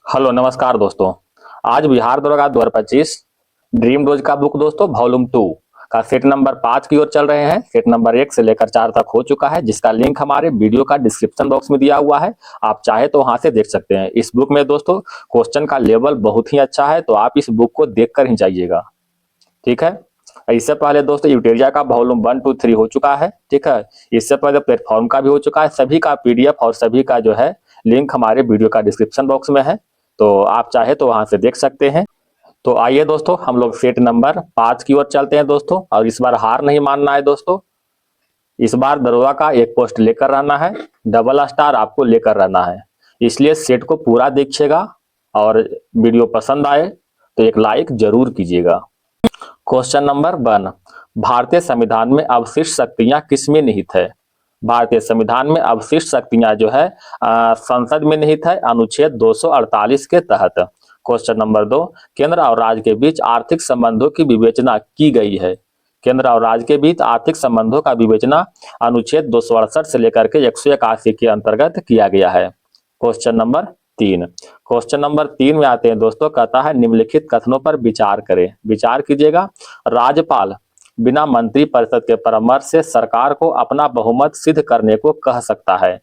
Hello नमस्कार दोस्तों। आज बिहार दरोगा 2025 ड्रीम डोज का बुक दोस्तों वॉल्यूम 2 का सेट नंबर 5 की ओर चल रहे हैं। सेट नंबर 1 से लेकर 4 तक हो चुका है, जिसका लिंक हमारे वीडियो का डिस्क्रिप्शन बॉक्स में दिया हुआ है। आप चाहे तो वहां से देख सकते हैं। इस बुक में दोस्तों क्वेश्चन का लेवल बहुत ही अच्छा है, तो आप इस बुक को देख कर ही जाइएगा। ठीक है। इससे पहले दोस्तों यूटेरिया का वॉल्यूम 1 2 3 हो चुका है। ठीक है। इससे पहले प्लेटफॉर्म का भी हो चुका है। सभी का पीडीएफ और सभी का जो है लिंक हमारे वीडियो का डिस्क्रिप्शन बॉक्स में है, तो आप चाहे तो वहां से देख सकते हैं। तो आइए दोस्तों हम लोग सेट नंबर 5 की ओर चलते हैं दोस्तों। और इस बार हार नहीं मानना है दोस्तों। इस बार दरोगा का एक पोस्ट लेकर रहना है, डबल स्टार आपको लेकर रहना है। इसलिए सेट को पूरा देखिएगा और वीडियो पसंद आए तो एक लाइक जरूर कीजिएगा। क्वेश्चन नंबर 1, भारतीय संविधान में अवशिष्ट शक्तियां किसमें निहित है? भारतीय संविधान में अवशिष्ट शक्तियां जो है संसद में निहित है, अनुच्छेद 248 के तहत। क्वेश्चन नंबर 2, केंद्र और राज्य के बीच आर्थिक संबंधों की विवेचना की गई है। केंद्र और राज्य के बीच आर्थिक संबंधों का विवेचना अनुच्छेद 268 से लेकर के 181 के अंतर्गत किया गया है। क्वेश्चन नंबर 3, क्वेश्चन नंबर 3 में आते हैं दोस्तों। कहता है निम्नलिखित कथनों पर विचार करें। विचार कीजिएगा। राज्यपाल बिना मंत्री परिषद के परामर्श से सरकार को अपना बहुमत सिद्ध करने को कह सकता है।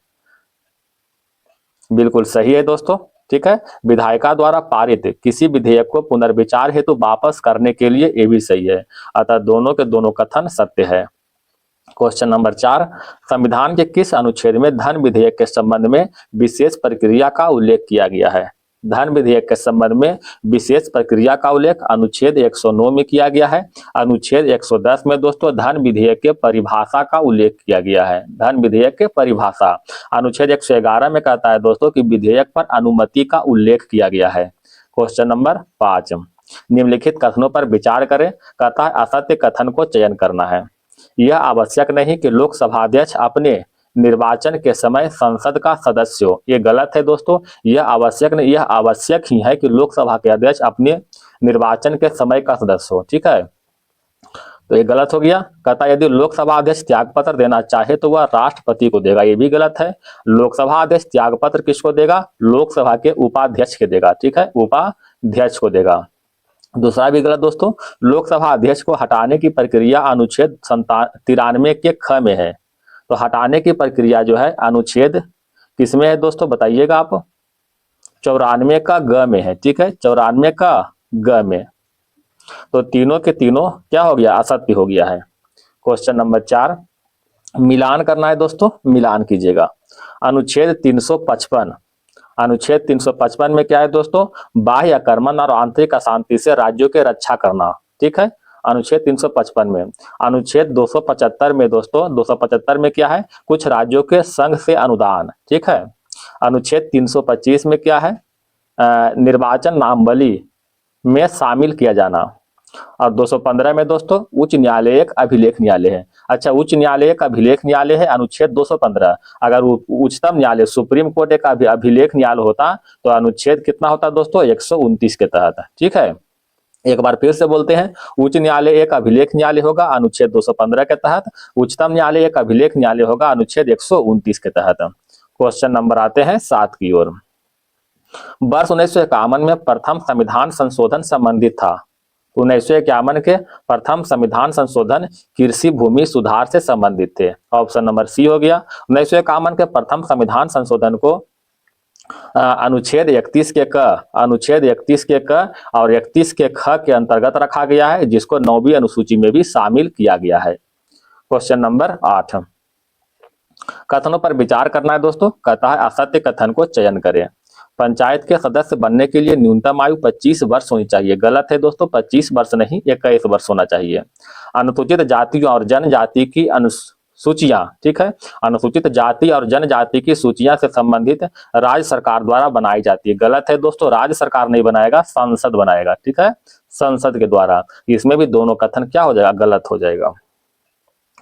बिल्कुल सही है दोस्तों। ठीक है। विधायिका द्वारा पारित किसी विधेयक को पुनर्विचार हेतु वापस करने के लिए ये भी सही है। अतः दोनों के दोनों कथन सत्य है। क्वेश्चन नंबर 4, संविधान के किस अनुच्छेद में धन विधेयक के संबंध में विशेष प्रक्रिया का उल्लेख किया गया है? धन विधेयक के संबंध में विशेष प्रक्रिया का उल्लेख अनुच्छेद 109 में किया गया है। अनुच्छेद 110 में दोस्तों धन विधेयक के परिभाषा का उल्लेख किया गया है। धन विधेयक के परिभाषा अनुच्छेद 111 में कहता है दोस्तों कि विधेयक पर अनुमति का उल्लेख किया गया है। क्वेश्चन नंबर 5, निम्नलिखित कथनों पर विचार करें। कहता है असत्य कथन को चयन करना है। यह आवश्यक नहीं कि लोकसभा अध्यक्ष अपने निर्वाचन के समय संसद का सदस्य हो। ये गलत है दोस्तों। यह आवश्यक नहीं, यह आवश्यक ही है कि लोकसभा के अध्यक्ष अपने निर्वाचन के समय का सदस्य हो। ठीक है। तो ये गलत हो गया। कहता यदि लोकसभा अध्यक्ष त्याग पत्र देना चाहे तो वह राष्ट्रपति को देगा। ये भी गलत है। लोकसभा अध्यक्ष त्याग पत्र किसको देगा? लोकसभा के उपाध्यक्ष के देगा। ठीक है, उपाध्यक्ष को देगा। दूसरा भी गलत दोस्तों। लोकसभा अध्यक्ष को हटाने की प्रक्रिया अनुच्छेद 93 के ख में है। तो हटाने की प्रक्रिया जो है अनुच्छेद किसमें है दोस्तों, बताइएगा आप? 94 का ग में है। ठीक है, 94 का ग में। तो तीनों के तीनों क्या हो गया? असत्य हो गया है। क्वेश्चन नंबर 4, मिलान करना है दोस्तों। मिलान कीजिएगा। अनुच्छेद 355, अनुच्छेद 355 में क्या है दोस्तों? बाह्य आक्रमण और आंतरिक अशांति से राज्यों के रक्षा करना। ठीक है, अनुच्छेद 355 में। अनुच्छेद 275 में दोस्तों, 275 में क्या है? कुछ राज्यों के संघ से अनुदान। ठीक है। अनुच्छेद 325 में क्या है? निर्वाचन नामावली में शामिल किया जाना। और 215 में दोस्तों उच्च न्यायालय एक अभिलेख न्यायालय है। अच्छा, उच्च न्यायालय एक अभिलेख न्यायालय है, अनुच्छेद 215। अगर उच्चतम न्यायालय सुप्रीम कोर्ट एक अभिलेख न्यायालय होता तो अनुच्छेद कितना होता दोस्तों? 129 के तहत। ठीक है, एक बार फिर से बोलते हैं। उच्च न्यायालय एक अभिलेख न्यायालय होगा अनुच्छेद 215 के तहत। उच्चतम न्यायालय एक अभिलेख न्यायालय होगा अनुच्छेद 129 के तहत। क्वेश्चन नंबर आते हैं 7 की ओर। वर्ष 1951 में प्रथम संविधान संशोधन संबंधित था। 1951 के प्रथम संविधान संशोधन कृषि भूमि सुधार से संबंधित थे। ऑप्शन नंबर सी हो गया। 1951 के प्रथम संविधान संशोधन को अनुच्छेद 31 के क, अनुच्छेद 31 के क और 31 के ख के अंतर्गत रखा गया है, जिसको 9वीं अनुसूची में भी शामिल किया गया है। क्वेश्चन नंबर 8, कथनों पर विचार करना है दोस्तों। कहता है असत्य कथन को चयन करें। पंचायत के सदस्य बनने के लिए न्यूनतम आयु 25 वर्ष होनी चाहिए। गलत है दोस्तों, 25 वर्ष नहीं, 21 वर्ष होना चाहिए। अनुसूचित जातियों और जनजाति की सूचियां, ठीक है, अनुसूचित जाति और जनजाति की सूचियां से संबंधित राज्य सरकार द्वारा बनाई जाती है। गलत है दोस्तों, राज्य सरकार नहीं बनाएगा, संसद बनाएगा। ठीक है, संसद के द्वारा। इसमें भी दोनों कथन क्या हो जाएगा? गलत हो जाएगा।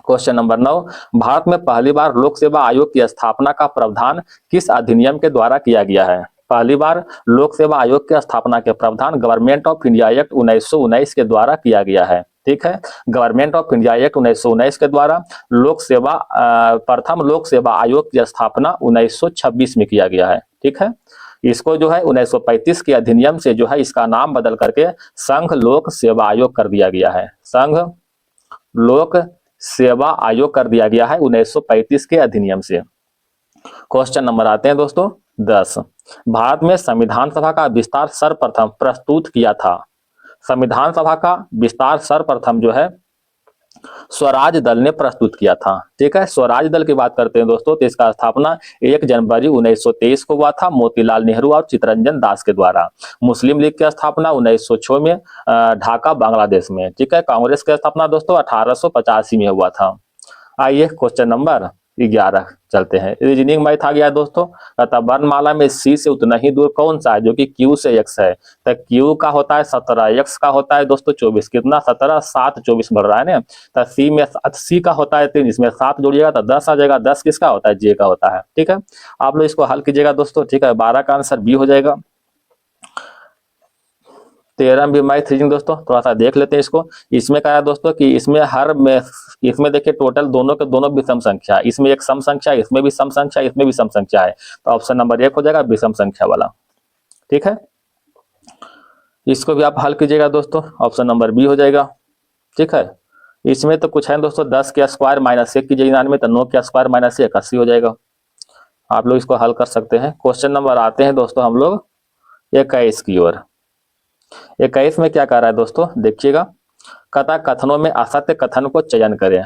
क्वेश्चन नंबर 9, भारत में पहली बार लोक सेवा आयोग की स्थापना का प्रावधान किस अधिनियम के द्वारा किया गया है? पहली बार लोक सेवा आयोग की स्थापना के प्रावधान गवर्नमेंट ऑफ इंडिया एक्ट 1919 के द्वारा किया गया है। ठीक है, गवर्नमेंट ऑफ इंडिया एक्ट 1919 के द्वारा प्रथम लोक सेवा आयोग की स्थापना 1926 में किया गया है। ठीक है, इसको जो है 1935 के अधिनियम से जो है इसका नाम बदल करके संघ लोक सेवा आयोग कर दिया गया है। संघ लोक सेवा आयोग कर दिया गया है 1935 के अधिनियम से। क्वेश्चन नंबर आते हैं दोस्तों 10। भारत में संविधान सभा का विस्तार सर्वप्रथम प्रस्तुत किया था। संविधान सभा का विस्तार सर्वप्रथम जो है स्वराज दल ने प्रस्तुत किया था। ठीक है, स्वराज दल की बात करते हैं दोस्तों, तो इसका स्थापना 1 जनवरी 1923 को हुआ था मोतीलाल नेहरू और चित्तरंजन दास के द्वारा। मुस्लिम लीग की स्थापना 1906 में ढाका बांग्लादेश में। ठीक है, कांग्रेस की स्थापना दोस्तों 1885 में हुआ था। आइए क्वेश्चन नंबर 11 चलते हैं। रीजनिंग मैथ आ गया दोस्तों। अतः वर्णमाला में सी से उतना ही दूर कौन सा है जो कि क्यू से एक्स है। तो क्यू का होता है 17, एक्स का होता है दोस्तों 24। कितना 17 7 24 बढ़ रहा है ना। तो सी में सी का होता है 3, इसमें 7 जोड़िएगा तो 10 आ जाएगा। 10 किसका होता है, जे का होता है। ठीक है, आप लोग इसको हल कीजिएगा दोस्तों। ठीक है, 12 का आंसर बी हो जाएगा। 13 भी मैथ रीजनिंग दोस्तों, थोड़ा सा देख लेते हैं इसको। इसमें क्या है दोस्तों कि इसमें देखिए टोटल दोनों के दोनों विषम संख्या, इसमें एक सम संख्या, इसमें भी सम संख्या, इसमें भी सम संख्या है। तो ऑप्शन नंबर 1 हो जाएगा विषम संख्या वाला। ठीक है, इसको भी आप हल कीजिएगा दोस्तों, ऑप्शन नंबर बी हो जाएगा। ठीक है, इसमें तो कुछ है दोस्तों, 10 के स्क्वायर माइनस 1 कीजिए 99, तो 9 के स्क्वायर माइनस 1 80 हो जाएगा। आप लोग इसको हल कर सकते हैं। क्वेश्चन नंबर आते हैं दोस्तों हम लोग 21 की ओर। 21 में क्या कह रहा है दोस्तों, देखिएगा। कथा कथनों में असत्य कथन को चयन करें।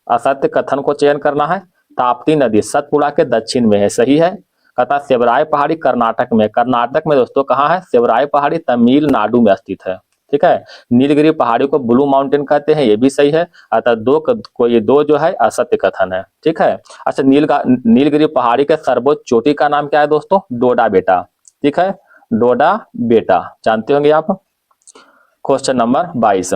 असत्य कथन को चयन करना है। ताप्ती नदी सतपुड़ा के दक्षिण में है, सही है। कथा सेवराय पहाड़ी कर्नाटक में। कर्नाटक में दोस्तों कहाँ है, सेवराय पहाड़ी तमिलनाडु में स्थित है। ठीक है, नीलगिरी पहाड़ी को ब्लू माउंटेन कहते हैं, ये भी सही है। अतः ये दो जो है असत्य कथन है। ठीक है, अच्छा नीलगिरी पहाड़ी के सर्वोच्च चोटी का नाम क्या है दोस्तों, डोडा बेटा। ठीक है, डोडा बेटा जानते होंगे आप। क्वेश्चन नंबर 22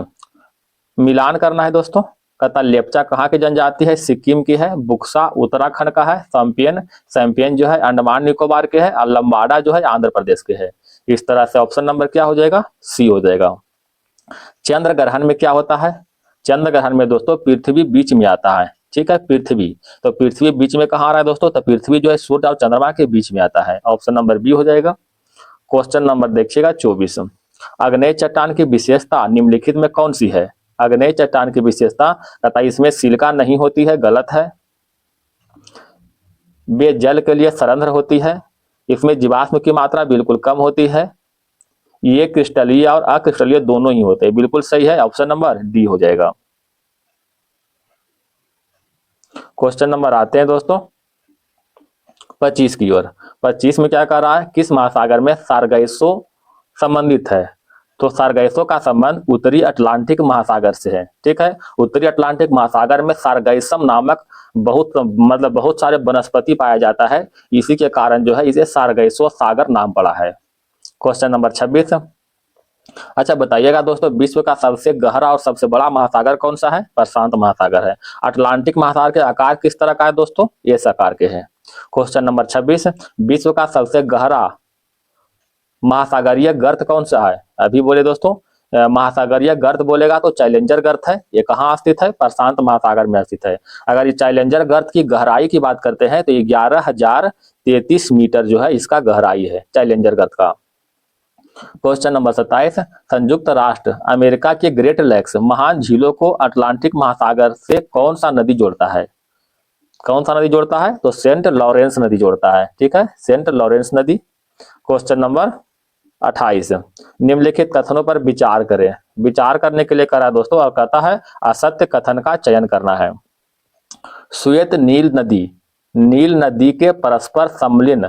मिलान करना है दोस्तों। कहता लेप्चा कहाँ की जनजाति है, सिक्किम की है। बुक्सा उत्तराखंड का है। सैंपियन जो है अंडमान निकोबार के है। और लंबाड़ा जो है आंध्र प्रदेश के है। इस तरह से ऑप्शन नंबर क्या हो जाएगा, सी हो जाएगा। चंद्र ग्रहण में क्या होता है, चंद्र ग्रहण में दोस्तों पृथ्वी बीच में आता है। ठीक है, पृथ्वी, तो पृथ्वी बीच में कहाँ आ रहा है दोस्तों, तो पृथ्वी जो है सूर्य और चंद्रमा के बीच में आता है। ऑप्शन नंबर बी हो जाएगा। क्वेश्चन नंबर देखिएगा 24 अग्नेय चट्टान की विशेषता निम्नलिखित में कौन सी है। अग्नेय चट्टान की विशेषता कहता इसमें सिलिका नहीं होती है, गलत है। वे जल के लिए सरंध्र होती है। इसमें जीवाश्म की मात्रा बिल्कुल कम होती है। ये क्रिस्टलीय और अक्रिस्टलीय दोनों ही होते हैं, बिल्कुल सही है। ऑप्शन नंबर डी हो जाएगा। क्वेश्चन नंबर आते हैं दोस्तों 25 की ओर। 25 में क्या कह रहा है, किस महासागर में सारगैसो संबंधित है। तो सारगैसो का संबंध उत्तरी अटलांटिक महासागर से है। ठीक है, उत्तरी अटलांटिक महासागर में सारगैसम नामक बहुत सारे वनस्पति पाया जाता है। इसी के कारण जो है इसे सारगैसो सागर नाम पड़ा है। क्वेश्चन नंबर 26 अच्छा बताइएगा दोस्तों, विश्व का सबसे गहरा और सबसे बड़ा महासागर कौन सा है, प्रशांत महासागर है। अटलांटिक महासागर के आकार किस तरह का है दोस्तों, इस आकार के हैं। क्वेश्चन नंबर 26 विश्व का सबसे गहरा महासागरीय गर्त कौन सा है। अभी बोले दोस्तों महासागरीय गर्त बोलेगा तो चैलेंजर गर्त है। ये कहाँ स्थित है, प्रशांत महासागर में स्थित है। अगर ये चैलेंजर गर्त की गहराई की बात करते हैं तो 11,033 मीटर जो है इसका गहराई है चैलेंजर गर्त का। क्वेश्चन नंबर 27 संयुक्त राष्ट्र अमेरिका के ग्रेट लेक्स महान झीलों को अटलांटिक महासागर से कौन सा नदी जोड़ता है। कौन सा नदी जोड़ता है, तो सेंट लॉरेंस नदी जोड़ता है। ठीक है, सेंट लॉरेंस नदी। क्वेश्चन नंबर 28 निम्नलिखित कथनों पर विचार करें। विचार करने के लिए करा दोस्तों और कहता है असत्य कथन का चयन करना है। श्वेत नील नदी के परस्पर सम्मिलन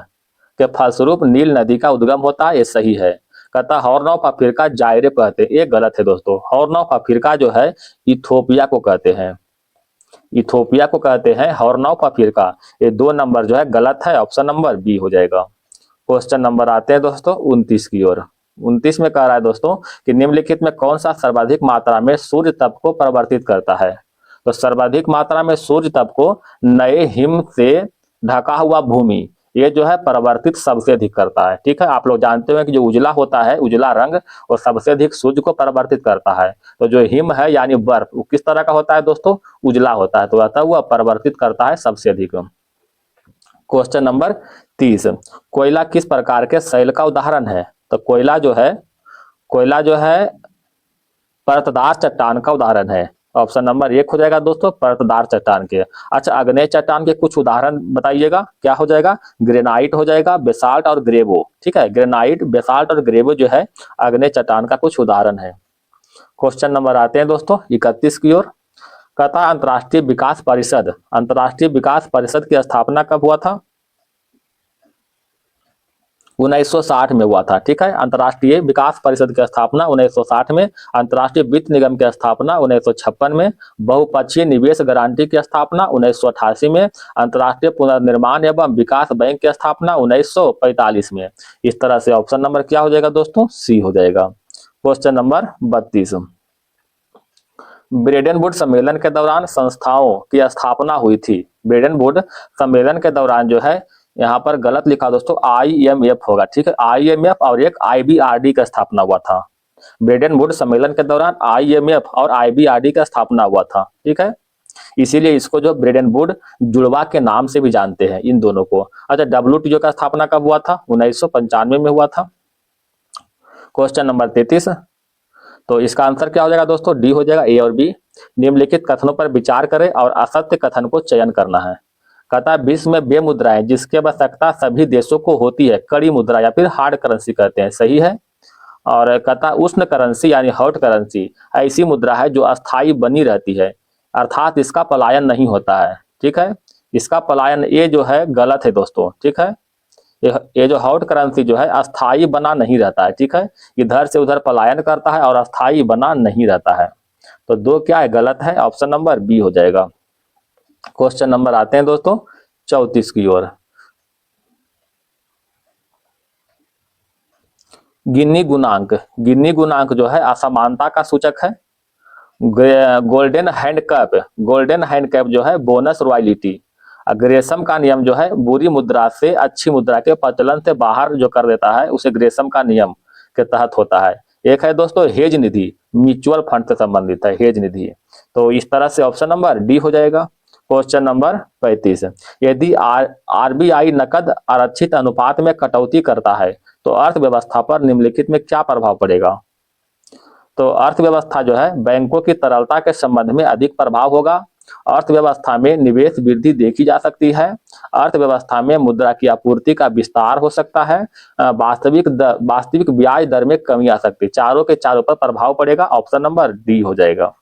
के फलस्वरूप नील नदी का उद्गम होता है, ये सही है। कहता हॉर्न ऑफ अफ्रीका जायरे कहते हैं, ये गलत है दोस्तों। हॉर्न ऑफ अफ्रीका जो है इथोपिया को कहते हैं, इथोपिया को कहते हैं हॉर्न ऑफ अफ्रीका। ये 2 नंबर जो है गलत है, ऑप्शन नंबर बी हो जाएगा। क्वेश्चन नंबर आते हैं दोस्तों 29 की ओर। 29 में कह रहा है दोस्तों कि निम्नलिखित में कौन सा सर्वाधिक मात्रा में सूर्य तप को परिवर्तित करता है। तो सर्वाधिक मात्रा में सूर्य तप को नए हिम से ढका हुआ भूमि ये जो है परिवर्तित सबसे अधिक करता है। ठीक है, आप लोग जानते हैं कि जो उजला होता है, उजला रंग, वो सबसे अधिक सूर्य को परिवर्तित करता है। तो जो हिम है यानी बर्फ, वो किस तरह का होता है दोस्तों, उजला होता है, तो अतः वह परिवर्तित करता है सबसे अधिक। क्वेश्चन नंबर 30, कोयला किस प्रकार के शैल का उदाहरण है? तो कोयला जो है परतदार चट्टान का उदाहरण है। ऑप्शन नंबर 1 हो जाएगा दोस्तों, परतदार चट्टान के। अच्छा, अग्नेय चट्टान के कुछ उदाहरण बताइएगा, क्या हो जाएगा? ग्रेनाइट हो जाएगा, बेसाल्ट और ग्रेवो। ठीक है, ग्रेनाइट, बेसाल्ट और ग्रेवो जो है अग्नेय चट्टान का कुछ उदाहरण है। क्वेश्चन नंबर आते हैं दोस्तों 31 की ओर। कथा अंतर्राष्ट्रीय विकास परिषद, अंतर्राष्ट्रीय विकास परिषद की स्थापना कब हुआ था? 1960 में हुआ था। ठीक है, अंतर्राष्ट्रीय विकास परिषद की स्थापना 1960 में, अंतर्राष्ट्रीय वित्त निगम की स्थापना 1956 में, बहुपक्षीय निवेश गारंटी की स्थापना 1988 में, अंतर्राष्ट्रीय पुनर्निर्माण एवं विकास बैंक की स्थापना 1945 में। इस तरह से ऑप्शन नंबर क्या हो जाएगा दोस्तों? सी हो जाएगा। क्वेश्चन नंबर 32, ब्रेडन वुड सम्मेलन के दौरान संस्थाओं की स्थापना हुई थी। ब्रेडन वुड सम्मेलन के दौरान जो है, यहाँ पर गलत लिखा दोस्तों, IMF होगा। ठीक है, IMF और एक IBRD का स्थापना हुआ था। ब्रेडन वुड सम्मेलन के दौरान IMF और IBRD का स्थापना हुआ था। ठीक है, इसीलिए इसको जो ब्रेडन वुड जुड़वा के नाम से भी जानते हैं इन दोनों को। अच्छा, WTO का स्थापना कब हुआ था? 1995 में हुआ था। क्वेश्चन नंबर 33, तो इसका आंसर क्या हो जाएगा दोस्तों? डी हो जाएगा, ए और बी। निम्नलिखित कथनों पर विचार करें और असत्य कथन को चयन करना है। कहता है विश्व में वे मुद्राएं जिसकी आवश्यकता सभी देशों को होती है कड़ी मुद्रा या फिर हार्ड करेंसी कहते हैं, सही है। और कहता है उष्ण करेंसी यानी हॉट करेंसी ऐसी मुद्रा है जो अस्थायी बनी रहती है, अर्थात इसका पलायन नहीं होता है। ठीक है, इसका पलायन, ये जो है गलत है दोस्तों। ठीक है, ये जो हॉट करेंसी जो है अस्थायी बना नहीं रहता है। ठीक है, इधर से उधर पलायन करता है और अस्थायी बना नहीं रहता है। तो दो क्या है? गलत है। ऑप्शन नंबर बी हो जाएगा। क्वेश्चन नंबर आते हैं दोस्तों 34 की ओर। गिन्नी गुणांक जो है असमानता का सूचक है। गोल्डन हैंडकैप जो है बोनस रॉयल्टी। ग्रेसम का नियम जो है बुरी मुद्रा से अच्छी मुद्रा के प्रचलन से बाहर जो कर देता है उसे ग्रेसम का नियम के तहत होता है। एक है दोस्तों हेज निधि, म्यूचुअल फंड से संबंधित है हेज निधि। तो इस तरह से ऑप्शन नंबर डी हो जाएगा। क्वेश्चन नंबर 35, यदि RBI नकद आरक्षित अनुपात में कटौती करता है तो अर्थव्यवस्था पर निम्नलिखित में क्या प्रभाव पड़ेगा? तो अर्थव्यवस्था जो है बैंकों की तरलता के संबंध में अधिक प्रभाव होगा। अर्थव्यवस्था में निवेश वृद्धि देखी जा सकती है। अर्थव्यवस्था में मुद्रा की आपूर्ति का विस्तार हो सकता है। वास्तविक ब्याज दर में कमी आ सकती है। चारों के चारों पर प्रभाव पड़ेगा। ऑप्शन नंबर डी हो जाएगा।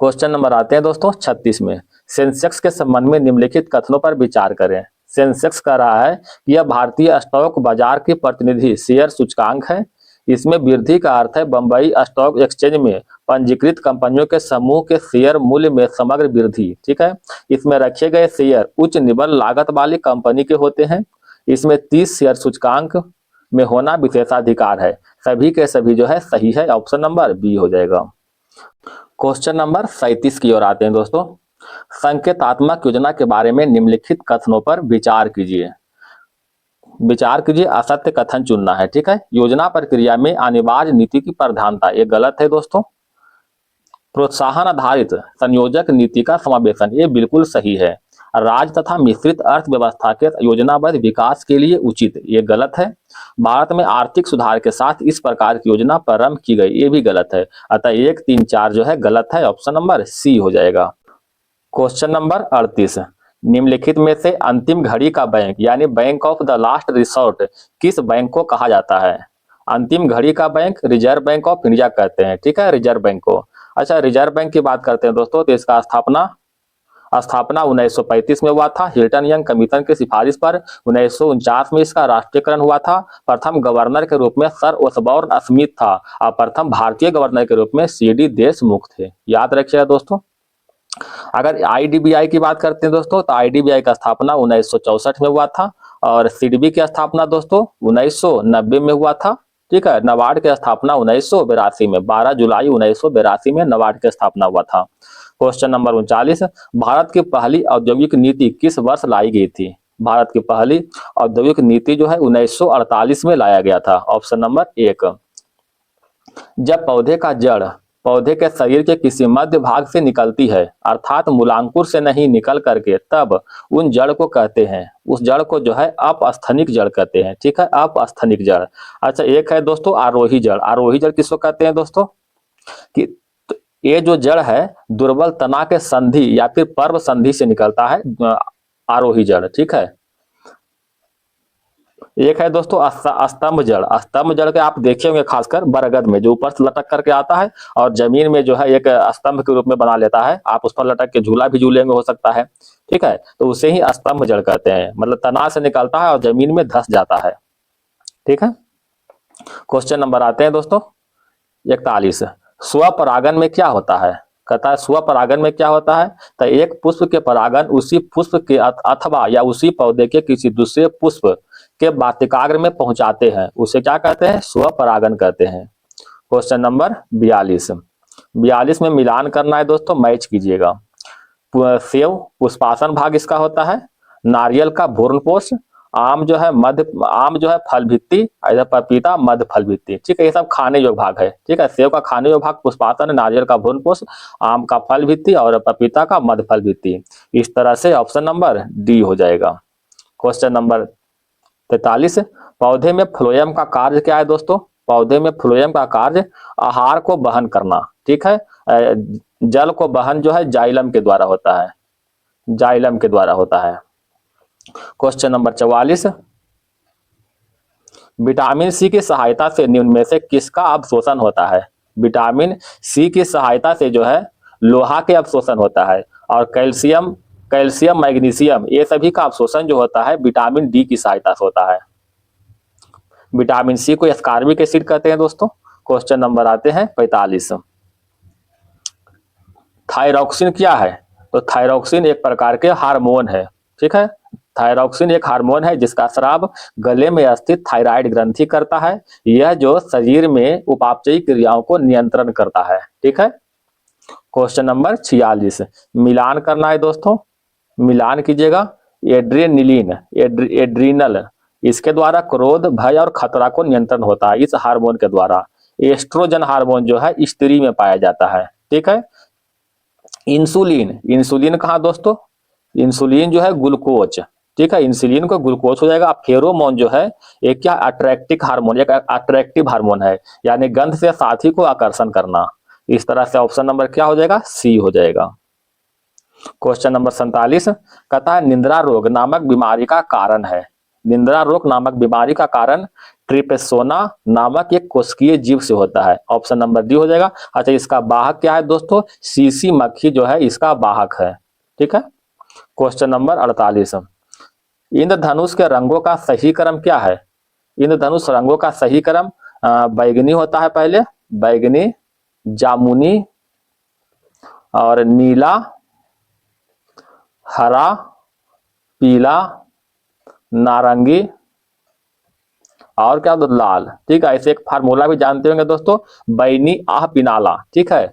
क्वेश्चन नंबर आते हैं दोस्तों 36 में। सेंसेक्स के संबंध में निम्नलिखित कथनों पर विचार करें। सेंसेक्स कह रहा है कि यह भारतीय स्टॉक बाजार की प्रतिनिधि शेयर सूचकांक है। इसमें वृद्धि का अर्थ है बंबई स्टॉक एक्सचेंज में पंजीकृत कंपनियों के समूह के शेयर मूल्य में समग्र वृद्धि। ठीक है, इसमें रखे गए शेयर उच्च निबल लागत वाली कंपनी के होते हैं। इसमें 30 शेयर सूचकांक में होना विशेषाधिकार है। सभी के सभी जो है सही है। ऑप्शन नंबर बी हो जाएगा। क्वेश्चन नंबर 37 की ओर आते हैं दोस्तों। संकेतात्मक योजना के बारे में निम्नलिखित कथनों पर विचार कीजिए। असत्य कथन चुनना है। ठीक है, योजना प्रक्रिया में अनिवार्य नीति की प्रधानता, ये गलत है दोस्तों। प्रोत्साहन आधारित संयोजक नीति का समावेशन, ये बिल्कुल सही है। राज्य तथा मिश्रित अर्थव्यवस्था के योजनाबद्ध विकास के लिए उचित, ये गलत है। भारत में आर्थिक सुधार के साथ इस प्रकार की योजना प्रारंभ की गई, ये भी गलत है। अतः 1, 3, 4 जो है गलत है। ऑप्शन नंबर सी हो जाएगा। क्वेश्चन नंबर 38, निम्नलिखित में से अंतिम घड़ी का बैंक यानी bank of the last resort किस बैंक को कहा जाता है? अंतिम घड़ी का bank reserve bank of India कहते हैं। ठीक है, रिजर्व बैंक को। अच्छा, रिजर्व बैंक की बात करते हैं दोस्तों, तो इसका स्थापना 1935 में हुआ था। हिल्टन यंग कमीशन की सिफारिश पर 1949 में इसका राष्ट्रीयकरण हुआ था। प्रथम गवर्नर के रूप में सर ओसबॉर्न स्मिथ था और प्रथम भारतीय गवर्नर के रूप में CD देशमुख थे। याद रखिएगा दोस्तों। अगर IDBI की बात करते हैं दोस्तों, तो IDBI का स्थापना 1964 में हुआ था और CDB की स्थापना दोस्तों 1990 में हुआ था। ठीक है, नाबार्ड की स्थापना 1982 में, 12 जुलाई 1982 में नाबार्ड की स्थापना हुआ था। क्वेश्चन नंबर 39, भारत की पहली औद्योगिक नीति किस वर्ष लाई गई थी? भारत की पहली औद्योगिक नीति जो है 1948 में लाया गया था। Option number 1। जब पौधे का जड़ पौधे के शरीर के किसी मध्य भाग से निकलती है, अर्थात मूलांकुर से नहीं निकल करके, तब उन जड़ को कहते हैं, उस जड़ को जो है अपस्थनिक जड़ कहते हैं। ठीक है, अपस्थनिक जड़। अच्छा, एक है दोस्तों आरोही जड़। आरोही जड़ किसको कहते हैं दोस्तों? कि ये जो जड़ है दुर्बल तना के संधि या फिर पर्व संधि से निकलता है, आरोही जड़। ठीक है। एक है दोस्तों स्तंभ जड़। स्तंभ जड़ के आप देखे होंगे खासकर बरगद में, जो ऊपर से लटक करके आता है और जमीन में जो है एक स्तंभ के रूप में बना लेता है, आप उस पर लटक के झूला भी झूलेंगे, हो सकता है। ठीक है, तो उसे ही स्तंभ जड़ कहते हैं, मतलब तना से निकलता है और जमीन में धस जाता है। ठीक है। क्वेश्चन नंबर आते हैं दोस्तों 41। स्वपरागन में क्या होता है? कहता है स्वपरागन में क्या होता है? तो एक पुष्प के परागन उसी पुष्प के अथवा या उसी पौधे के किसी दूसरे पुष्प के वातिकाग्र में पहुंचाते हैं, उसे क्या कहते हैं? स्वपरागन कहते हैं। Question number 42। 42 में मिलान करना है दोस्तों, मैच कीजिएगा। सेव पुष्पासन भाग इसका होता है, नारियल का भ्रूणपोष, आम जो है फल भित्ति, इधर पपीता मध्य फल भित्ति। ठीक है, ये सब खाने योग्य भाग है। ठीक है, सेव का खाने योग्य भाग पुष्पासन, नारियल का भ्रूणपोष, आम का फल भित्ति और पपीता का मध्य फल भित्ति। इस तरह से ऑप्शन नंबर डी हो जाएगा। Question number 43। पौधे में फ्लोएम का कार्य क्या है दोस्तों? पौधे में फ्लोएम का कार्य आहार को वहन करना। ठीक है, जल को वहन जो है जाइलम के द्वारा होता है, जाइलम के द्वारा होता है। Question number 44। विटामिन सी की सहायता से निम्न में से किसका अवशोषण होता है? विटामिन सी की सहायता से जो है लोहा के अवशोषण होता है, और कैल्शियम मैग्नीशियम ये सभी का अवशोषण जो होता है विटामिन डी की सहायता से होता है। विटामिन सी को एस्कॉर्बिक एसिड कहते हैं दोस्तों। क्वेश्चन नंबर आते हैं 45। थायरॉक्सिन क्या है? तो थायरॉक्सिन एक प्रकार के हार्मोन है। ठीक है, थायरॉक्सिन एक हार्मोन है जिसका स्राव गले में स्थित थायराइड ग्रंथि करता है, यह जो शरीर में उपापचयी क्रियाओं को नियंत्रण करता है। ठीक है। Question number 46। मिलान करना है दोस्तों, मिलान कीजिएगा। एड्रेनिलिन, एड्रीनल, इसके द्वारा क्रोध, भय और खतरा को नियंत्रण होता है इस हार्मोन के द्वारा। एस्ट्रोजन हार्मोन जो है स्त्री में पाया जाता है। ठीक है। इंसुलिन, इंसुलिन कहाँ दोस्तों? इंसुलिन जो है ग्लूकोज। ठीक है, इंसुलिन को ग्लूकोज हो जाएगा। फेरोमोन जो है एक क्या अट्रैक्टिव हार्मोन, एक अट्रैक्टिव हार्मोन है, यानी गंध से साथी को आकर्षण करना। इस तरह से ऑप्शन नंबर क्या हो जाएगा? सी हो जाएगा। क्वेश्चन नंबर 47 कहता है निद्रा रोग नामक बीमारी का कारण है। निद्रा रोग नामक बीमारी का कारण ट्रिपेसोना नामक एक कोशिकीय जीव से होता है। ऑप्शन नंबर डी हो जाएगा। अच्छा, इसका वाहक क्या है दोस्तों? सीसी मक्खी जो है इसका वाहक है। ठीक है। Question number 48। इंद्रधनुष के रंगों का सही क्रम क्या है? इंद्रधनुष रंगों का सही क्रम बैगनी होता है, पहले बैगनी, जामुनी और नीला, हरा, पीला, नारंगी और क्या लाल। ठीक है, ऐसे एक फार्मूला भी जानते होंगे दोस्तों, बैनी आह पिनाला। ठीक है,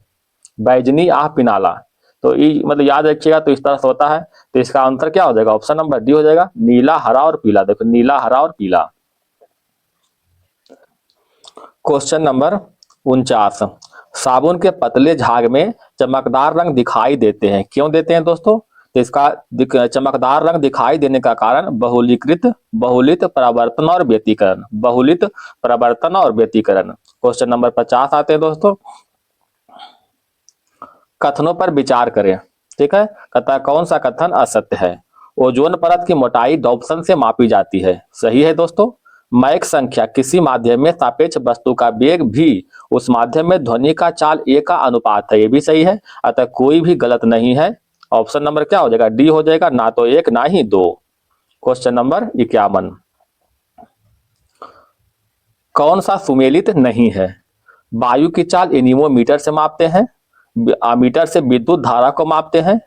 बैजनी आह पिनाला। तो ये मतलब याद रखिएगा, तो इस तरह से होता है। तो इसका आंसर क्या हो जाएगा? ऑप्शन नंबर डी हो जाएगा, नीला, हरा और पीला। देखो, नीला, हरा और पीला। Question number 49। साबुन के पतले झाग में चमकदार रंग दिखाई देते हैं, क्यों देते हैं दोस्तों? तो इसका चमकदार रंग दिखाई देने का कारण बहुलित प्रवर्तन और व्यतिकरण, बहुलित प्रवर्तन और व्यतिकरण। क्वेश्चन नंबर 50 आते हैं दोस्तों। कथनों पर विचार करें। ठीक है, कहता है कौन सा कथन असत्य है? ओजोन परत की मोटाई डॉप्सन से मापी जाती है, सही है दोस्तों। मैक संख्या किसी माध्यम में सापेक्ष वस्तु का वेग भी उस माध्यम में ध्वनि का चाल ए का अनुपात है, ये भी सही है। अतः कोई भी गलत नहीं है। ऑप्शन नंबर क्या हो जाएगा? डी हो जाएगा, ना तो एक ना ही दो। Question number 51। कौन सा सुमेलित नहीं है? वायु की चाल एनीमोमीटर से मापते हैं, मीटर से विद्युत धारा को मापते हैं,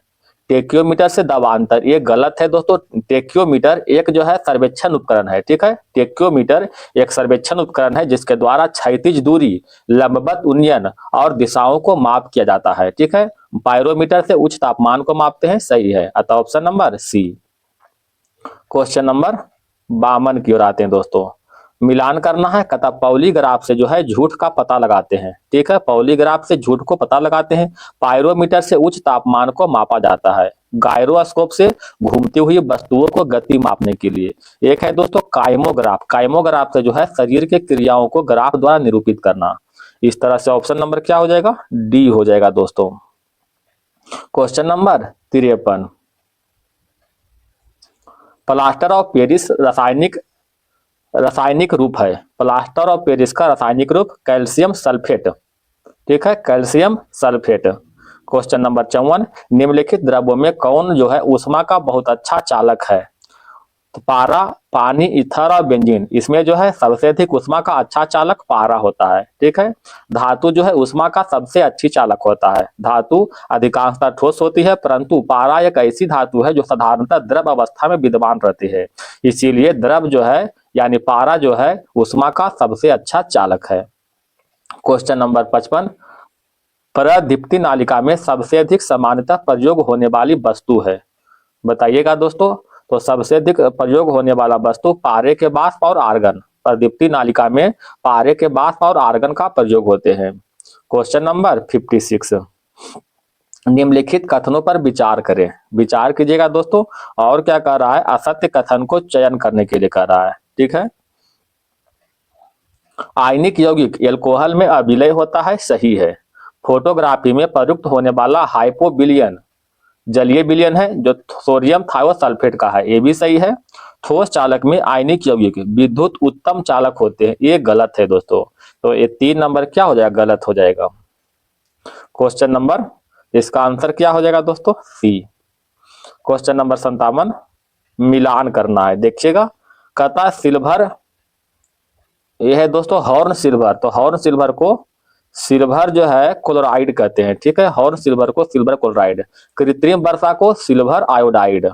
टेक्योमीटर से दबांतर। ये गलत है दोस्तों। टेक्योमीटर एक जो है सर्वेक्षण उपकरण है। ठीक है, टेक्योमीटर एक सर्वेक्षण उपकरण है जिसके द्वारा क्षैतिज दूरी, लंबवत उन्नयन और दिशाओं को माप किया जाता है। ठीक है, पायरोमीटर से उच्च तापमान को मापते हैं, सही है। अतः option number C. Question number 52 की ओर आते हैं दोस्तों। मिलान करना है, तथा पॉलीग्राफ से जो है झूठ का पता लगाते हैं। ठीक है, पॉलीग्राफ से झूठ को पता लगाते हैं। पायरोमीटर से उच्च तापमान को मापा जाता है। गायरोस्कोप से घूमती हुई वस्तुओं को गति मापने के लिए। एक है दोस्तों काइमोग्राफ, काइमोग्राफ से जो है शरीर के क्रियाओं को ग्राफ द्वारा निरूपित करना। इस तरह से ऑप्शन नंबर क्या हो जाएगा, डी हो जाएगा दोस्तों। Question number 53, plaster of Paris रासायनिक रूप है। प्लास्टर ऑफ पेरिस का रासायनिक रूप कैल्शियम सल्फेट। ठीक है, कैल्शियम सल्फेट। क्वेश्चन नंबर 54, निम्नलिखित द्रव्यों में कौन जो है ऊष्मा का बहुत अच्छा चालक है। तो पारा, पानी, ईथर और बेंजीन, इसमें जो है सबसे अधिक ऊष्मा का अच्छा चालक पारा होता है। ठीक है, धातु जो है ऊष्मा का सबसे अच्छी चालक होता है। धातु अधिकांशतः ठोस होती है, परंतु पारा एक ऐसी धातु है जो साधारणतः द्रव अवस्था में विद्यमान रहती है। इसीलिए द्रव जो है यानी पारा जो है ऊष्मा का सबसे अच्छा चालक है। क्वेश्चन नंबर 55, प्रदीप्ति नालिका में सबसे अधिक सामान्यतः प्रयोग होने वाली वस्तु है। बताइएगा दोस्तों। तो सबसे अधिक प्रयोग होने वाला वस्तु पारे के वाष्प और आर्गन। प्रदीप्ति नालिका में पारे के वाष्प और आर्गन का प्रयोग होते हैं। क्वेश्चन नंबर 56, निम्नलिखित कथनों पर विचार करें। विचार कीजिएगा दोस्तों। और क्या कर रहा है, असत्य कथन को चयन करने के लिए कर रहा है। ठीक है, आयनिक यौगिक एल्कोहल में अविलय होता है, सही है। फोटोग्राफी में प्रयुक्त होने वाला हाइपोबिलियन जलीय विलयन है जो सोडियम थायोसल्फेट का है, ये भी सही है। ठोस चालक में आयनिक यौगिक विद्युत उत्तम चालक होते हैं, ये गलत है दोस्तों। तो ये 3 नंबर क्या हो जाएगा, गलत हो जाएगा। क्वेश्चन नंबर, इसका आंसर क्या हो जाएगा दोस्तों, सी। क्वेश्चन नंबर 57, मिलान करना है, देखिएगा। कता सिल्वर, ये है दोस्तों हॉर्न सिल्वर। तो हॉर्न सिल्वर को सिल्वर जो है क्लोराइड कहते हैं। ठीक है, हॉर्न सिल्वर को सिल्वर क्लोराइड। कृत्रिम वर्षा को सिल्वर आयोडाइड।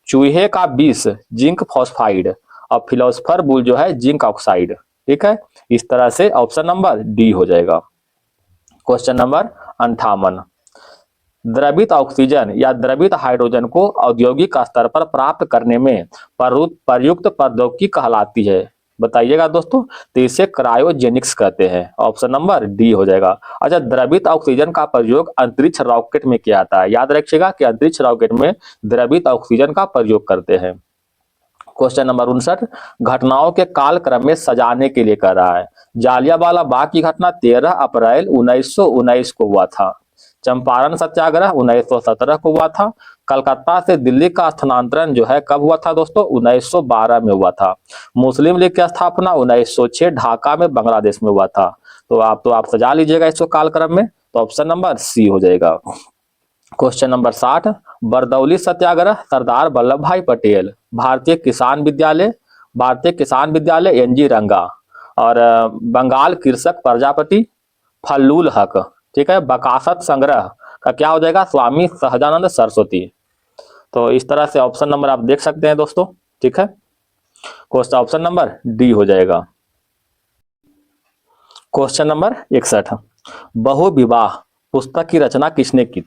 चूहे का विष जिंक फॉस्फाइड। और फिलोसफर बुल जो है जिंक ऑक्साइड। ठीक है, इस तरह से ऑप्शन नंबर डी हो जाएगा। क्वेश्चन नंबर 58, द्रवित ऑक्सीजन या द्रवित हाइड्रोजन को औद्योगिक स्तर पर प्राप्त करने में प्रयुक्त प्रौद्योगिकी कहलाती है। बताइएगा दोस्तों। तो इसे क्रायोजेनिक्स कहते हैं। ऑप्शन नंबर डी हो जाएगा। अच्छा, द्रवित ऑक्सीजन का प्रयोग अंतरिक्ष रॉकेट में किया जाता है। याद रखिएगा कि अंतरिक्ष रॉकेट में द्रवित ऑक्सीजन का प्रयोग करते हैं। क्वेश्चन नंबर 59, घटनाओं के कालक्रम में सजाने के लिए कर रहा है। जालियांवाला बाग की घटना 13 अप्रैल 1919 को हुआ था। चंपारण सत्याग्रह 1917 को हुआ था। कलकत्ता से दिल्ली का स्थानांतरण जो है कब हुआ था दोस्तों, 1912 में हुआ था। मुस्लिम लीग की स्थापना 1906 ढाका में बांग्लादेश में हुआ था। तो आप सजा लीजिएगा इसको कालक्रम में। तो ऑप्शन नंबर सी हो जाएगा। क्वेश्चन नंबर 60, बरदौली सत्याग्रह सरदार वल्लभ भाई पटेल, भारतीय किसान विद्यालय एनजी रंगा और बंगाल कृषक प्रजापति फल्लुल हक। ठीक है, बकासत संग्रह का क्या हो जाएगा, स्वामी सहजानंद सरस्वती। तो इस तरह से ऑप्शन नंबर आप देख सकते हैं दोस्तों। ठीक है, क्वेश्चन ऑप्शन नंबर डी हो जाएगा। क्वेश्चन नंबर 61, बहुविवाह पुस्तक की रचना किसने की।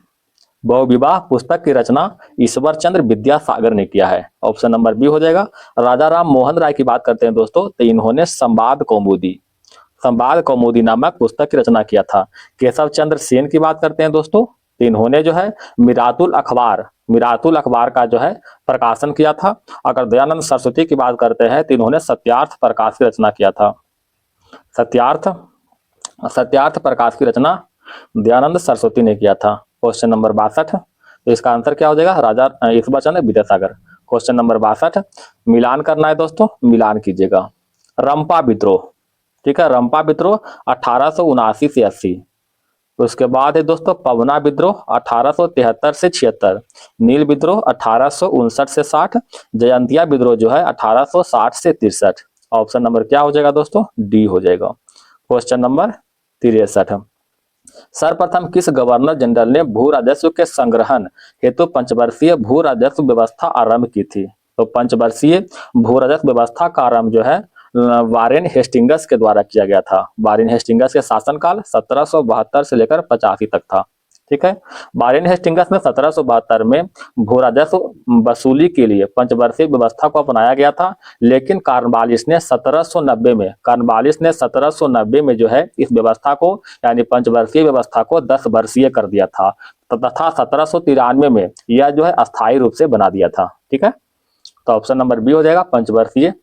बहुविवाह पुस्तक की रचना ईश्वर चंद्र विद्यासागर ने किया है। ऑप्शन नंबर बी हो जाएगा। राजा राम मोहन राय की बात करते हैं दोस्तों, तो इन्होंने संवाद कौमुदी नामक पुस्तक की रचना किया था। केशव चंद्र सेन की बात करते हैं दोस्तों, तो इन्होंने जो है मिरातुल अखबार का जो है प्रकाशन किया था। अगर दयानंद सरस्वती की बात करते हैं तो इन्होंने सत्यार्थ प्रकाश की रचना किया था। सत्यार्थ प्रकाश की रचना दयानंद सरस्वती ने किया था। क्वेश्चन नंबर 62, तो इसका आंसर क्या हो जाएगा, राजा ईश्वर चंद्र विद्यासागर। क्वेश्चन नंबर 62, मिलान करना है दोस्तों, मिलान कीजिएगा। रंपा विद्रोह, ठीक है, रंपा विद्रोह 1879 से 80। उसके बाद है दोस्तों पवना विद्रोह 1873 से 76। नील विद्रोह 1859 से 60। जयंतिया विद्रोह जो है 1860 से 63। ऑप्शन नंबर क्या हो जाएगा दोस्तों, डी हो जाएगा। क्वेश्चन नंबर 63, सर्वप्रथम किस गवर्नर जनरल ने भू राजस्व के संग्रहण हेतु पंचवर्षीय भू राजस्व व्यवस्था आरंभ की थी। तो पंचवर्षीय भू राजस्व व्यवस्था का आरंभ जो है वारेन हेस्टिंगस के द्वारा किया गया था। वारेन हेस्टिंगस के शासनकाल 1772 से लेकर 85 तक था। ठीक है। वारेन हेस्टिंग्स में 1772 में भू राजस्व वसूली के लिए पंचवर्षीय व्यवस्था को अपनाया गया था, लेकिन कॉर्नवालिस ने 1790 में जो है इस व्यवस्था को यानी पंचवर्षीय व्यवस्था को 10 वर्षीय कर दिया था तथा 1793 में यह जो है अस्थायी रूप से बना दिया था। ठीक है, तो ऑप्शन नंबर बी हो जाएगा पंचवर्षीय।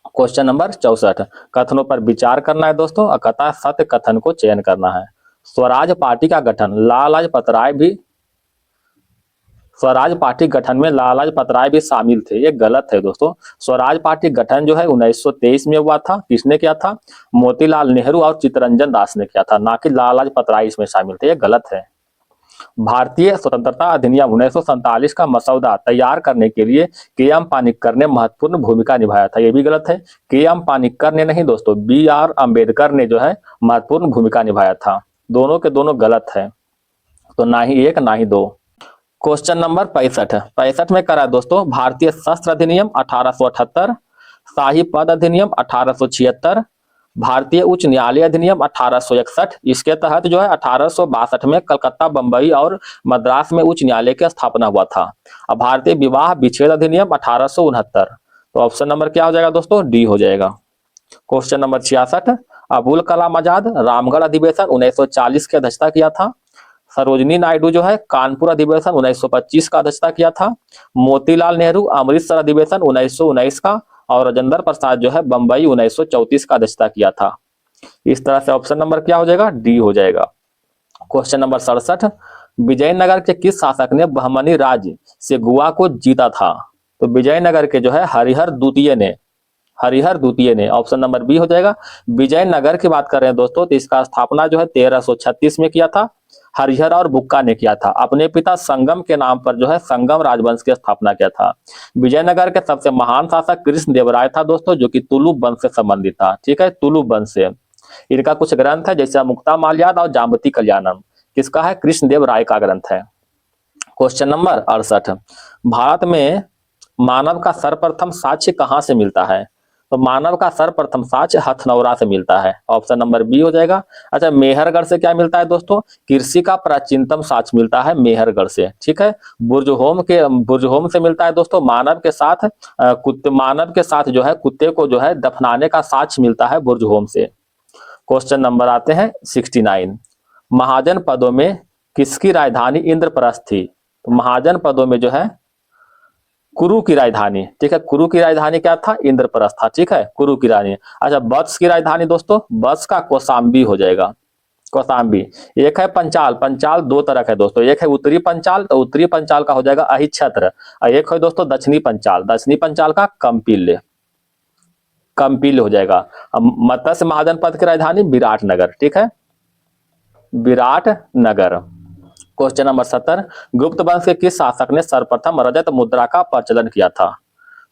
क्वेश्चन नंबर 64, कथनों पर विचार करना है दोस्तों और कथा सत्य कथन को चयन करना है। स्वराज पार्टी का गठन लाला लाजपत राय भी स्वराज पार्टी गठन में लाला लाजपत राय भी शामिल थे, ये गलत है दोस्तों। स्वराज पार्टी गठन जो है 1923 में हुआ था। किसने किया था? मोतीलाल नेहरू और चित्तरंजन दास ने किया था, ना कि लाला लाजपत राय इसमें शामिल थे, ये गलत है। भारतीय स्वतंत्रता अधिनियम 1947 का मसौदा तैयार करने के लिए के.एम. पानिक्कर ने महत्वपूर्ण भूमिका निभाया था, ये भी गलत है। के.एम. पानिक्कर ने नहीं दोस्तों, बी.आर. अम्बेडकर ने जो है महत्वपूर्ण भूमिका निभाया था। दोनों के दोनों गलत है, तो ना ही एक ना ही दो। क्वेश्चन नंबर 65 में करा दोस्तों, भारतीय शस्त्र अधिनियम 1878, शाही पद अधिनियम 1876, भारतीय उच्च न्यायालय अधिनियम 1861। इसके तहत जो है 1862 में कलकत्ता, बंबई और मद्रास में उच्च न्यायालय की स्थापना हुआ था। अब भारतीय विवाह विच्छेद अधिनियम 1869। तो ऑप्शन नंबर क्या हो जाएगा दोस्तों? डी हो जाएगा। क्वेश्चन नंबर 66, अबुल कलाम आजाद रामगढ़ अधिवेशन 1940 की अध्यक्षता किया था। सरोजनी नायडू जो है कानपुर अधिवेशन 1925 का अध्यक्षता किया था। मोतीलाल नेहरू अमृतसर अधिवेशन 1919 का और राजेंद्र प्रसाद जो है बंबई 1934 का अध्यक्षता किया था। इस तरह से ऑप्शन नंबर क्या हो जाएगा? डी हो जाएगा। क्वेश्चन नंबर 67, विजयनगर के किस शासक ने बहमनी राज्य से गोवा को जीता था? तो विजयनगर के जो है हरिहर द्वितीय ने ऑप्शन नंबर बी हो जाएगा। विजयनगर की बात कर रहे हैं दोस्तों, तो इसका स्थापना जो है 1336 में किया था। हरिहर और बुक्का ने किया था। अपने पिता संगम के नाम पर जो है संगम राजवंश की स्थापना किया था। विजयनगर के सबसे महान शासक कृष्णदेवराय था दोस्तों, जो कि तुलुप वंश से संबंधित था। ठीक है, तुलुप वंश से। इनका कुछ ग्रंथ है जैसे मुक्ता माल्याद और जाम्बती कल्याणम, किसका है? कृष्णदेवराय का ग्रंथ है। क्वेश्चन नंबर 68, भारत में मानव का सर्वप्रथम साक्ष्य कहां से मिलता है? तो मानव का सर्वप्रथम साक्ष्य हथनौरा से मिलता है, ऑप्शन नंबर बी हो जाएगा। अच्छा, मेहरगढ़ से क्या मिलता है दोस्तों? कृषि का प्राचीनतम साक्ष्य मिलता है मेहरगढ़ से। ठीक है, बुर्जहोम से मिलता है दोस्तों मानव के साथ जो है कुत्ते को जो है दफनाने का साक्ष्य मिलता है बुर्जहोम से। क्वेश्चन नंबर आते हैं 69, महाजन पदों में किसकी राजधानी इंद्रप्रस्थ थी? तो महाजन पदों में जो है कुरु की राजधानी, ठीक है, कुरु की राजधानी क्या था? इंद्रप्रस्थ था। ठीक है, कुरु की राजधानी। अच्छा, वत्स की राजधानी दोस्तों, वत्स का कौशाम्बी हो जाएगा, कौशाम्बी। एक है पंचाल, पंचाल दो तरह का है दोस्तों, एक है उत्तरी पंचाल, तो उत्तरी पंचाल का हो जाएगा अहिच्छत्र, और एक है दोस्तों दक्षिणी पंचाल, दक्षिणी पंचाल का कंपिल हो जाएगा। मत्स्य महाजन पद की राजधानी विराटनगर। ठीक है, विराटनगर। क्वेश्चन नंबर 70, गुप्त वंश के किस शासक ने सर्वप्रथम रजत मुद्रा का प्रचलन किया था?